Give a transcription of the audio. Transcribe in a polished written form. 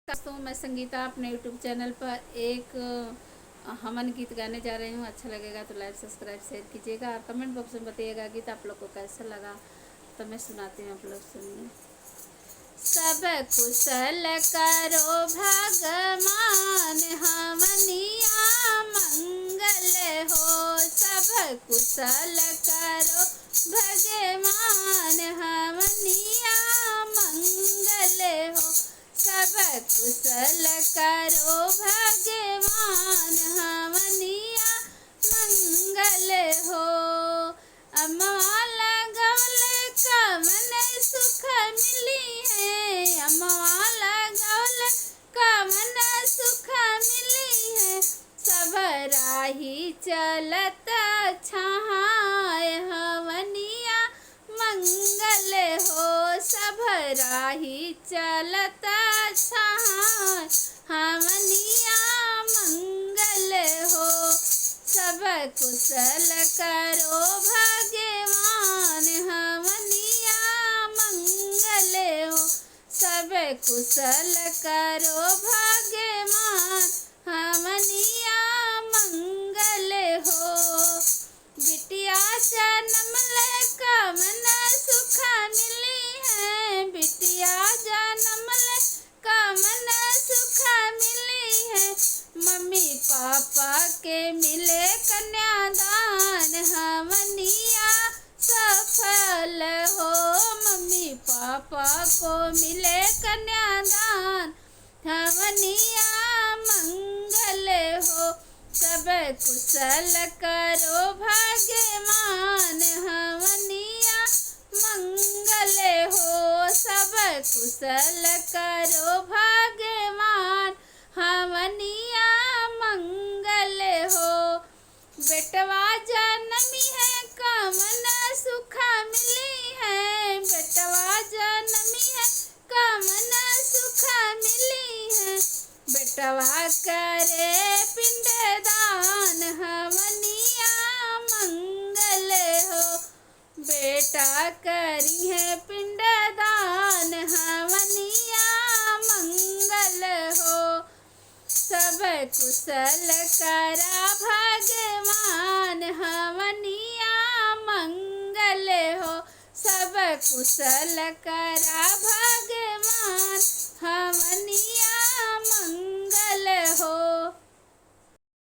दोस्तों, मैं संगीता अपने यूट्यूब चैनल पर एक हवन गीत गाने जा रही हूँ। अच्छा लगेगा तो लाइक सब्सक्राइब शेयर कीजिएगा और कमेंट बॉक्स में बताइएगा गीत आप लोग को कैसा लगा। तो मैं सुनाती हूँ, आप लोग सुनिए। सब कुशल करो भगवान, हवनिया मंगल हो। सब कुशल करो भगवान, हवनिया मंगल हो। सब कुशल करो भगवान, हवनिया मंगल हो। अम्मा लगवल कवन सुख मिली है, अम्मा लगवल कवन सुख मिली है। सब राही चलत छाय, हवनिया मंगल हो। सब राही चलत छाय, हवनिया मंगल हो। सब कुशल करो भगवान, हवनिया मंगल हो। सब कुशल करो भगवान, हवनिया मंगल हो। बिटिया जन्म ले कवन सुख मिली है, बिटिया जन्म ले कवन सुख मिली है। मम्मी पापा के मिले कन्यादान, हवनिया सफल हो। मम्मी पापा को मिले कन्यादान, हवनिया मंगल हो। सब कुशल करो भगवान, हवनिया मंगल हो। सब कुशल करो भगवान, हवनिया मंगल हो। बेटवा जन्मी है कवन सुख मिली है, बेटवा जन्मी है कवन सुख मिली है। बेटवा करे पिंडदान, हवनिया मंगल हो। बेटा करी है पिंडदान, हवनिया मंगल हो। सब कुशल करा भगवान, हवनिया मंगल हो। सब कुशल करा भगवान, हवनिया मंगल